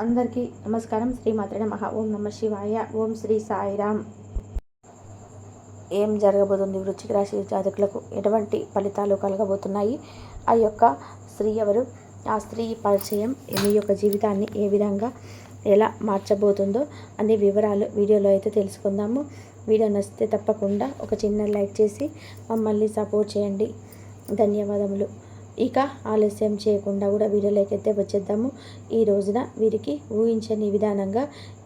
అందరికీ నమస్కారం. శ్రీమాత్రే నమః. ఓం నమ శివాయ. ఓం శ్రీ సాయిరామ్. ఏం జరగబోతుంది? వృశ్చిక రాశి జాతకులకు ఎటువంటి ఫలితాలు కలగబోతున్నాయి? ఆ యొక్క స్త్రీ ఎవరు? ఆ స్త్రీ పరిచయం మీ యొక్క జీవితాన్ని ఏ విధంగా ఎలా మార్చబోతుందో అన్ని వివరాలు వీడియోలో అయితే తెలుసుకుందాము. వీడియో నచ్చితే తప్పకుండా ఒక చిన్న లైక్ చేసి మమ్మల్ని సపోర్ట్ చేయండి. ధన్యవాదములు. ఇక ఆలస్యం చేయకుండా కూడా వీడియోలోకి అయితే వచ్చేద్దాము. ఈ రోజున వీరికి ఊహించని విధానంగా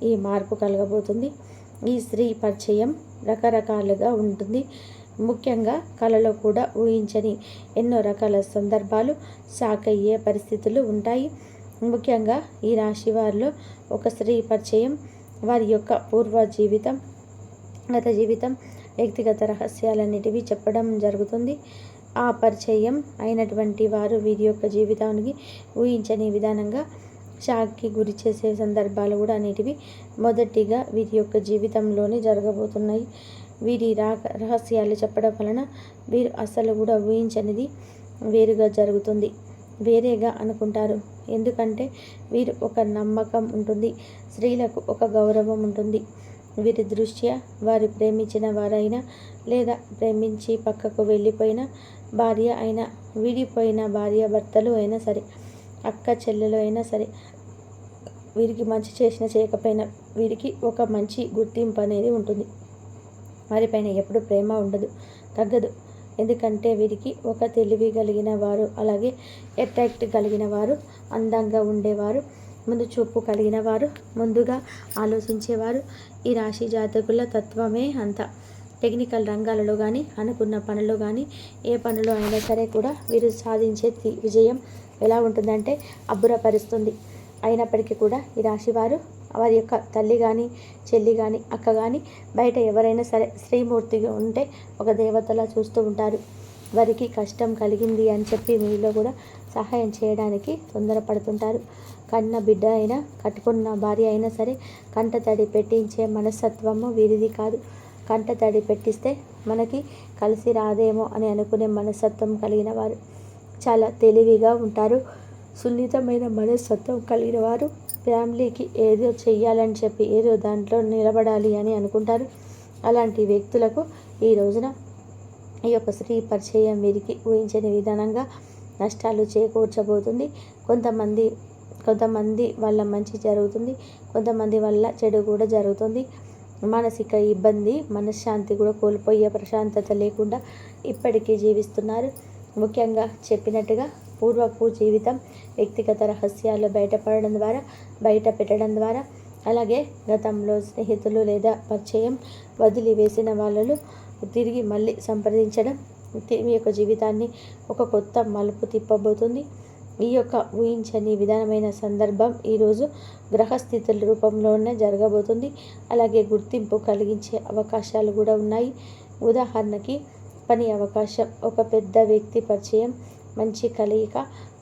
ఈ మార్పు కలగబోతుంది. ఈ స్త్రీ పరిచయం రకరకాలుగా ఉంటుంది. ముఖ్యంగా కళలో కూడా ఊహించని ఎన్నో రకాల సందర్భాలు షాక్ అయ్యే పరిస్థితులు ఉంటాయి. ముఖ్యంగా ఈ రాశి వారిలో ఒక స్త్రీ పరిచయం వారి యొక్క పూర్వ జీవితం, గత జీవితం, వ్యక్తిగత రహస్యాలన్నిటివి చెప్పడం జరుగుతుంది. ఆ పరిచయం అయినటువంటి వారు వీరి యొక్క జీవితానికి ఊహించని విధానంగా షాక్కి గురి చేసే సందర్భాలు కూడా అనేటివి మొదటిగా వీరి యొక్క జీవితంలోనే జరగబోతున్నాయి. వీరి రహస్యాలు చెప్పడం వలన వీరు అసలు కూడా ఊహించనిది వేరుగా జరుగుతుంది. వేరేగా అనుకుంటారు. ఎందుకంటే వీరు ఒక నమ్మకం ఉంటుంది, స్త్రీలకు ఒక గౌరవం ఉంటుంది. వీరి దృష్ట్యా వారు ప్రేమించిన వారైనా లేదా ప్రేమించి పక్కకు వెళ్ళిపోయిన భార్య అయినా, విడిపోయిన భార్య భర్తలు అయినా సరే, అక్క చెల్లెలు అయినా సరే, వీరికి మంచి చేసినా చేయకపోయినా వీరికి ఒక మంచి గుర్తింపు అనేది ఉంటుంది. వారిపైన ఎప్పుడు ప్రేమ ఉండదు, తగ్గదు. ఎందుకంటే వీరికి ఒక తెలివి కలిగిన వారు, అలాగే అట్రాక్ట్ కలిగిన వారు, అందంగా ఉండేవారు, ముందు చూపు కలిగిన వారు, ముందుగా ఆలోచించేవారు. ఈ రాశి జాతకుల తత్వమే అంత. టెక్నికల్ రంగాలలో కానీ, అనుకున్న పనులు కానీ, ఏ పనులు అయినా సరే కూడా వీరు సాధించే విజయం ఎలా ఉంటుందంటే అబ్బురపరుస్తుంది. అయినప్పటికీ కూడా ఈ రాశి వారు వారి యొక్క తల్లి కానీ, చెల్లి కానీ, అక్క కానీ, బయట ఎవరైనా సరే స్త్రీమూర్తిగా ఉంటే ఒక దేవతలా చూస్తూ ఉంటారు. వారికి కష్టం కలిగింది అని చెప్పి మీలో కూడా సహాయం చేయడానికి తొందరపడుతుంటారు. కన్న బిడ్డ అయినా, కట్టుకున్న భార్య అయినా సరే కంటతడి పెట్టించే మనస్తత్వము వీరిది కాదు. కంటతడి పెట్టిస్తే మనకి కలిసి రాదేమో అని అనుకునే మనస్తత్వం కలిగిన వారు. చాలా తెలివిగా ఉంటారు. సున్నితమైన మనస్తత్వం కలిగిన వారు. ఫ్యామిలీకి ఏదో చెయ్యాలని చెప్పి ఏదో దాంట్లో నిలబడాలి అని అనుకుంటారు. అలాంటి వ్యక్తులకు ఈ రోజున ఈ యొక్క స్త్రీ పరిచయం వీరికి ఊహించని విధానంగా నష్టాలు చేకూర్చబోతుంది. కొంతమంది వల్ల మంచి జరుగుతుంది, కొంతమంది వల్ల చెడు కూడా జరుగుతుంది. మానసిక ఇబ్బంది, మనశ్శాంతి కూడా కోల్పోయే, ప్రశాంతత లేకుండా ఇప్పటికీ జీవిస్తున్నారు. ముఖ్యంగా చెప్పినట్టుగా పూర్వపు జీవితం, వ్యక్తిగత రహస్యాలు బయట పెట్టడం ద్వారా, అలాగే గతంలో స్నేహితులు లేదా పరిచయం వదిలివేసిన వాళ్ళు తిరిగి మళ్ళీ సంప్రదించడం మీ యొక్క జీవితాన్ని ఒక కొత్త మలుపు తిప్పబోతుంది. ఈ యొక్క ఊహించని విధానమైన సందర్భం ఈరోజు గ్రహస్థితుల రూపంలోనే జరగబోతుంది. అలాగే గుర్తింపు కలిగించే అవకాశాలు కూడా ఉన్నాయి. ఉదాహరణకి పని అవకాశం, ఒక పెద్ద వ్యక్తి పరిచయం, మంచి కలయిక.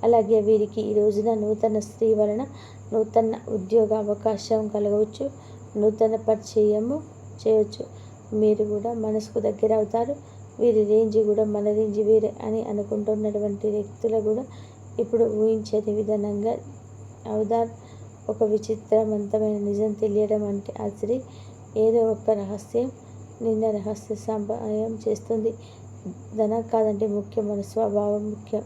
అలాగే వీరికి ఈ రోజున నూతన స్త్రీ వలన నూతన ఉద్యోగ అవకాశం కలగవచ్చు, నూతన పరిచయము చేయవచ్చు. మీరు కూడా మనసుకు దగ్గర అవుతారు. వీరి రేంజ్ కూడా మన రేంజ్ వేరే అని అనుకుంటున్నటువంటి వ్యక్తులు కూడా ఇప్పుడు ఊహించని విధానంగా అవతార్. ఒక విచిత్రవంతమైన నిజం తెలియడం అంటే ఆ స్త్రీ ఏదో ఒక రహస్యం నిన్న రహస్య సహాయం చేస్తుంది. ధనం కాదంటే ముఖ్యం, మన స్వభావం ముఖ్యం,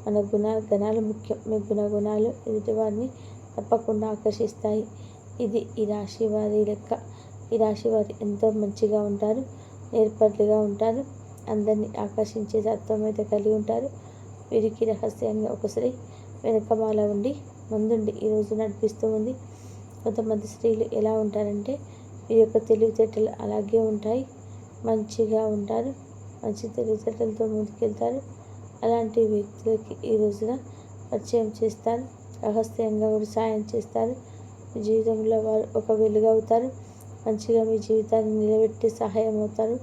మన గుణాలు ముఖ్యం. మీ గుణాలు ఎదుటివారిని తప్పకుండా ఆకర్షిస్తాయి. ఇది ఈ రాశి వారి లెక్క. ఈ రాశి వారు ఎంతో మంచిగా ఉంటారు, నేర్పరిగా ఉంటారు, అందరినీ ఆకర్షించే తత్వం అయితే కలిగి ఉంటారు. వీరికి రహస్యంగా ఒక స్త్రీ వెనకమాల ఉండి ముందుండి ఈరోజు నడిపిస్తూ ఉంది. కొంతమంది స్త్రీలు ఎలా ఉంటారంటే వీరి యొక్క తెలివితేటలు అలాగే ఉంటాయి, మంచిగా ఉంటారు, మంచి తెలివితేటలతో ముందుకెళ్తారు. అలాంటి వ్యక్తులకి ఈ రోజున పరిచయం చేస్తారు, రహస్యంగా కూడా సాయం చేస్తారు. మీ జీవితంలో వారు ఒక వెలుగవుతారు, మంచిగా మీ జీవితాన్ని నిలబెట్టి సహాయం అవుతారు.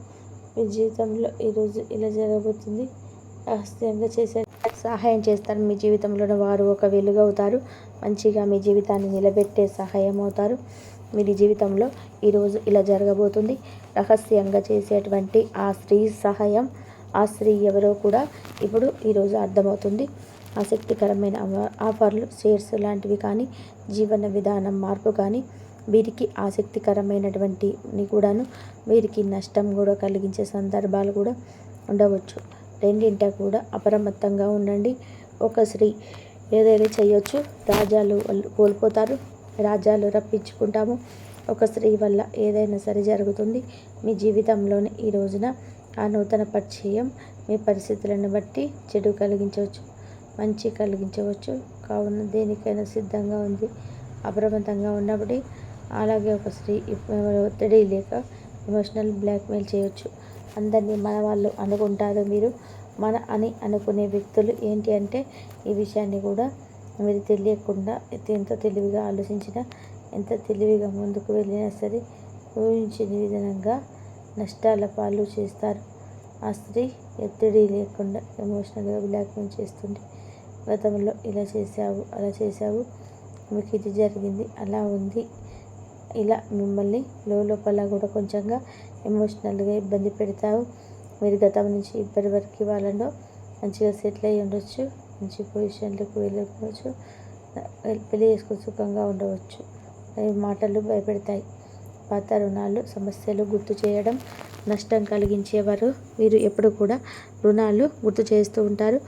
మీ జీవితంలో ఈరోజు ఇలా జరగబోతుంది. రహస్యంగా చేసే సహాయం చేస్తారు. మీ జీవితంలో వారు ఒక వెలుగవుతారు, మంచిగా మీ జీవితాన్ని నిలబెట్టే సహాయం అవుతారు. మీ జీవితంలో ఈరోజు ఇలా జరగబోతుంది. రహస్యంగా చేసేటువంటి ఆ స్త్రీ సహాయం, ఆ స్త్రీ ఎవరో కూడా ఇప్పుడు ఈరోజు అర్థమవుతుంది. ఆసక్తికరమైన ఆఫర్లు, షేర్స్ లాంటివి కానీ, జీవన విధానం మార్పు కానీ వీరికి ఆసక్తికరమైనటువంటి కూడాను వీరికి నష్టం కూడా కలిగించే సందర్భాలు కూడా ఉండవచ్చు. రెండింట కూడా అప్రమత్తంగా ఉండండి. ఒక స్త్రీ ఏదైనా చేయొచ్చు, రాజ్యాలు కోల్పోతారు, రాజ్యాలు రప్పించుకుంటాము. ఒక స్త్రీ వల్ల ఏదైనా సరి జరుగుతుంది మీ జీవితంలోని. ఈ రోజున ఆ నూతన పరిచయం మీ పరిస్థితులను బట్టి చెడు కలిగించవచ్చు, మంచి కలిగించవచ్చు. కావున దేనికైనా సిద్ధంగా ఉంది, అప్రమత్తంగా ఉన్నప్పుడు. అలాగే ఒక స్త్రీ ఒత్తిడి లేక ఎమోషనల్ బ్లాక్మెయిల్ చేయొచ్చు. అందరినీ మన వాళ్ళు అనుకుంటారు. మీరు మన అని అనుకునే వ్యక్తులు ఏంటి అంటే ఈ విషయాన్ని కూడా మీరు తెలియకుండా ఎంత తెలివిగా ఆలోచించినా, ఎంత తెలివిగా ముందుకు వెళ్ళినా సరే ఊహించిన విధంగా నష్టాల పాలు చేస్తారు. ఆ స్త్రీ ఒత్తిడి లేకుండా ఎమోషనల్గా బ్లాక్మెయిల్ చేస్తుంది. గతంలో ఇలా చేశావు, అలా చేశావు, మీకు ఇది జరిగింది, అలా ఉంది, ఇలా మిమ్మల్ని లోపల కూడా కొంచెంగా ఎమోషనల్గా ఇబ్బంది పెడతావు. మీరు గతం నుంచి ఇప్పటి వరకు వాళ్ళలో మంచిగా సెటిల్ అయ్యి ఉండొచ్చు, మంచి పొజిషన్లకు వెళ్ళవచ్చు, పెళ్లి చేసుకుని సుఖంగా ఉండవచ్చు. మాటలు భయపెడతాయి. పాత రుణాలు, సమస్యలు గుర్తు చేయడం నష్టం కలిగించేవారు. మీరు ఎప్పుడు కూడా రుణాలు గుర్తు చేస్తూ ఉంటారు.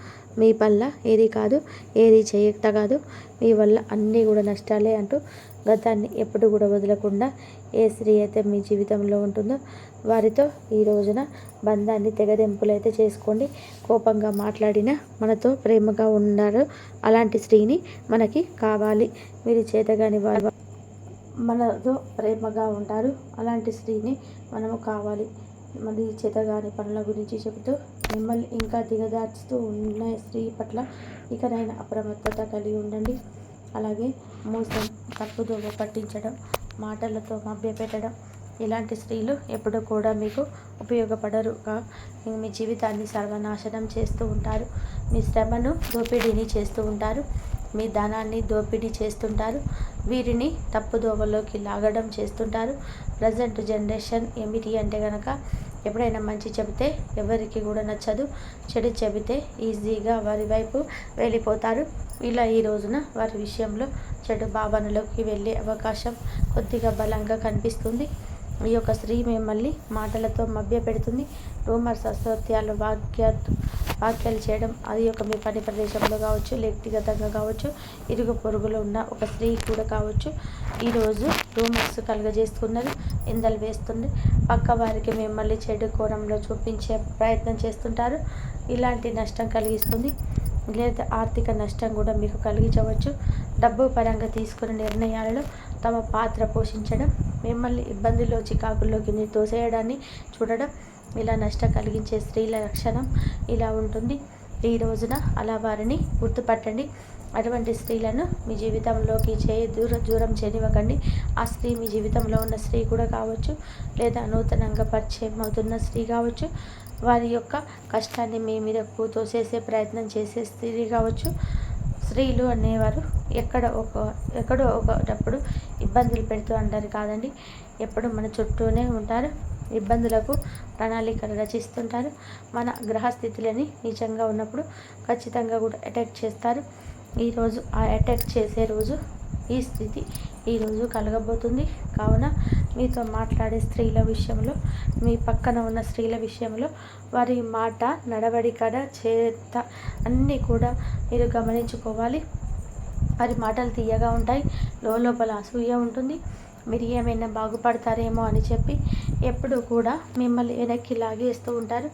మీ వల్ల ఏది కాదు, ఏది చేయతగాదు, మీ వల్ల అన్నీ కూడా నష్టాలే అంటూ గతాన్ని ఎప్పుడు కూడా వదలకుండా ఏ స్త్రీ అయితే మీ జీవితంలో ఉంటుందో వారితో ఈ రోజున బంధాన్ని తెగదెంపులైతే చేసుకోండి. కోపంగా మాట్లాడినా మనతో ప్రేమగా ఉన్నారు అలాంటి స్త్రీని మనకి కావాలి. మీరు చేతగాని వారు మనతో ప్రేమగా ఉంటారు అలాంటి స్త్రీని మనము కావాలి. మరి చేతగాని పనుల గురించి చెబుతూ మిమ్మల్ని ఇంకా దిగదార్చుతూ ఉన్న స్త్రీ పట్ల ఇకనైనా అప్రమత్తత కలిగి ఉండండి. అలాగే మోసం, తప్పుదోవ పట్టించడం, మాటలతో మభ్యపెట్టడం ఇలాంటి స్త్రీలు ఎప్పుడు కూడా మీకు ఉపయోగపడరుగా మీ జీవితాన్ని సర్వనాశనం చేస్తూ ఉంటారు. మీ శ్రమను దోపిడీని చేస్తూ ఉంటారు. మీ ధనాన్ని దోపిడీ చేస్తుంటారు. వీరిని తప్పుదోవలోకి లాగడం చేస్తుంటారు. ప్రజెంట్ జనరేషన్ ఏమిటి అంటే కనుక ఎప్పుడైనా మంచి చెబితే ఎవరికి కూడా నచ్చదు, చెడు చెబితే ఈజీగా వారి వైపు వెళ్ళిపోతారు. ఇలా ఈ రోజున వారి విషయంలో చెడు భావనలోకి వెళ్ళే అవకాశం కొద్దిగా బలంగా కనిపిస్తుంది. ఈ యొక్క స్త్రీ మిమ్మల్ని మాటలతో మభ్యపెడుతుంది. రూమర్స్, అసత్యాలు, వాక్యాలు చేయడం అది ఒక మీ పని ప్రదేశంలో కావచ్చు, వ్యక్తిగతంగా కావచ్చు, ఇరుగు పొరుగులో ఉన్న ఒక స్త్రీ కూడా కావచ్చు. ఈరోజు రూమర్స్ కలుగజేస్తున్నది, నిందలు వేస్తుంది, పక్క వారికి మిమ్మల్ని చెడు కోణంలో చూపించే ప్రయత్నం చేస్తుంటారు. ఇలాంటి నష్టం కలిగిస్తుంది. లేదా ఆర్థిక నష్టం కూడా మీకు కలిగించవచ్చు. డబ్బు పరంగా తీసుకున్న నిర్ణయాలలో తమ పాత్ర పోషించడం, మిమ్మల్ని ఇబ్బందుల్లో, చికాకుల్లోకి తోసేయడాన్ని చూడడం, ఇలా నష్టం కలిగించే స్త్రీల లక్షణం ఇలా ఉంటుంది. ఈ రోజున అలా వారిని గుర్తుపట్టండి. అటువంటి స్త్రీలను మీ జీవితంలోకి దూరం చేయనివ్వకండి. ఆ స్త్రీ మీ జీవితంలో ఉన్న స్త్రీ కూడా కావచ్చు, లేదా నూతనంగా పరిచయం అవుతున్న స్త్రీ కావచ్చు. వారి యొక్క కష్టాన్ని మీ మీదకు తోసేసే ప్రయత్నం చేసే స్త్రీ కావచ్చు. స్త్రీలు అనేవారు ఎక్కడో ఒకటప్పుడు ఇబ్బందులు పెడుతూ అంటారు కాదండి, ఎప్పుడు మన చుట్టూనే ఉంటారు. ఇబ్బందులకు ప్రణాళికలు రచిస్తుంటారు. మన గ్రహస్థితులని నీచంగా ఉన్నప్పుడు ఖచ్చితంగా కూడా అటాక్ చేస్తారు. ఈరోజు ఆ అటాక్ చేసే రోజు ఈ స్థితి ఈరోజు కలగబోతుంది. కావున మీతో మాట్లాడే స్త్రీల విషయంలో, మీ పక్కన ఉన్న స్త్రీల విషయంలో వారి మాట, నడవడికడ, చేత అన్నీ కూడా మీరు గమనించుకోవాలి. వారి మాటలు తీయగా ఉంటాయి, లోపల అసూయ ఉంటుంది. మీరు ఏమైనా బాగుపడతారేమో అని చెప్పి ఎప్పుడు కూడా మిమ్మల్ని వెనక్కి లాగేస్తూ ఉంటారు.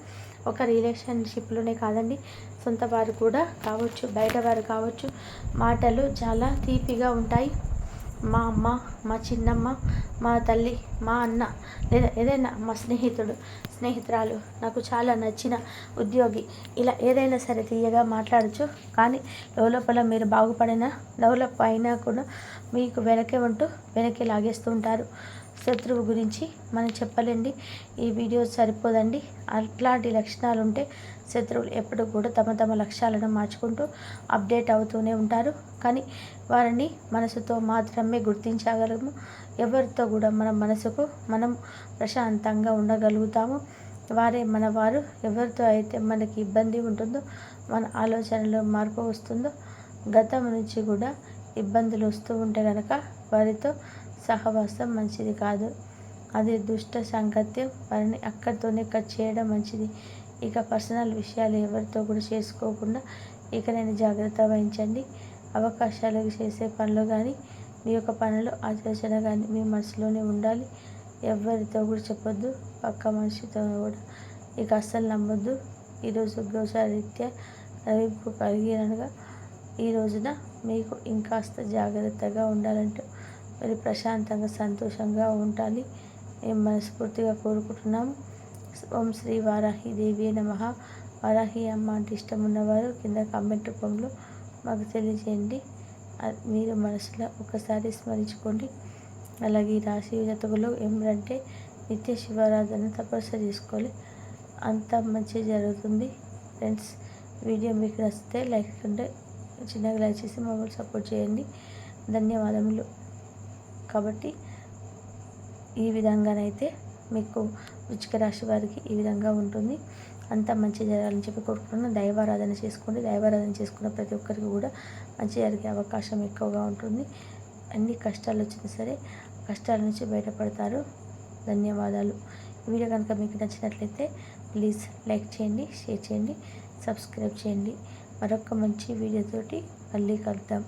ఒక రిలేషన్షిప్లోనే కాదండి, సొంత వారు కూడా కావచ్చు, బయట వారు కావచ్చు. మాటలు చాలా తీపిగా ఉంటాయి. మా అమ్మ, మా చిన్నమ్మ, మా తల్లి, మా అన్న, లేదా ఏదైనా మా స్నేహితురాలు, నాకు చాలా నచ్చిన ఉద్యోగి, ఇలా ఏదైనా సరే తీయగా మాట్లాడచ్చు. కానీ లోపల మీరు బాగుపడినా, డెవలప్ అయినా కూడా మీకు వెనక్కి లాగేస్తూ ఉంటారు. శత్రువు గురించి మనం చెప్పలేండి, ఈ వీడియో సరిపోదండి. అట్లాంటి లక్షణాలు ఉంటే శత్రువులు ఎప్పుడు కూడా తమ లక్ష్యాలను మార్చుకుంటూ అప్డేట్ అవుతూనే ఉంటారు. కానీ వారిని మనసుతో మాత్రమే గుర్తించగలము. ఎవరితో కూడా మన మనసుకు మనం ప్రశాంతంగా ఉండగలుగుతాము. వారే మన వారు. ఎవరితో అయితే మనకి ఇబ్బంది ఉంటుందో, మన ఆలోచనలో మార్పు వస్తుందో, గతం నుంచి కూడా ఇబ్బందులు వస్తూ ఉంటే కనుక వారితో సహవాసం మంచిది కాదు. అది దుష్ట సాంగత్యం. వారిని అక్కడితోనే కట్ చేయడం మంచిది. ఇక పర్సనల్ విషయాలు ఎవరితో కూడా చేసుకోకుండా ఇక నేను జాగ్రత్త వహించండి. అవకాశాలు చేసే పనులు కానీ, మీ యొక్క పనులు ఆలోచన కానీ మీ మనసులోనే ఉండాలి. ఎవరితో కూడా చెప్పొద్దు. పక్క మనిషితో కూడా ఇక అస్సలు నమ్మొద్దు. ఈరోజు గోచారరీత్యా రవింపు కలిగినగా ఈ రోజున మీకు ఇంకాస్త జాగ్రత్తగా ఉండాలంటూ మరి ప్రశాంతంగా సంతోషంగా ఉండాలి. మేము మనస్ఫూర్తిగా కోరుకుంటున్నాము. ఓం శ్రీ వారాహి దేవి నమః. వారాహి అమ్మ అంటే ఇష్టం ఉన్నవారు కింద కామెంట్ రూపంలో మాకు తెలియజేయండి. మీరు మనసులో ఒకసారి స్మరించుకోండి. అలాగే ఈ రాశి జాతకులు ఏమిటంటే నిత్య శివారాధన తపస్సు చేసుకోవాలి. అంత మంచి జరుగుతుంది. ఫ్రెండ్స్, వీడియో మీకు నచ్చితే లైక్ ఉంటే చిన్నగా లైక్ చేసి మమ్మల్ని సపోర్ట్ చేయండి. ధన్యవాదములు. కాబట్టి ఈ విధంగానైతే మీకు వృశ్చిక రాశి వారికి ఈ విధంగా ఉంటుంది. అంత మంచి జరగాలని చెప్పి కోరుకుంటున్నాను. దైవారాధన చేసుకోండి. దైవారాధన చేసుకున్న ప్రతి ఒక్కరికి కూడా మంచి జరిగే అవకాశం ఎక్కువగా ఉంటుంది. అన్ని కష్టాలు వచ్చినా సరే కష్టాల నుంచి బయటపడతారు. ధన్యవాదాలు. ఈ వీడియో కనుక మీకు నచ్చినట్లయితే ప్లీజ్ లైక్ చేయండి, షేర్ చేయండి, సబ్స్క్రైబ్ చేయండి. మరొక మంచి వీడియోతోటి మళ్ళీ కలుద్దాం.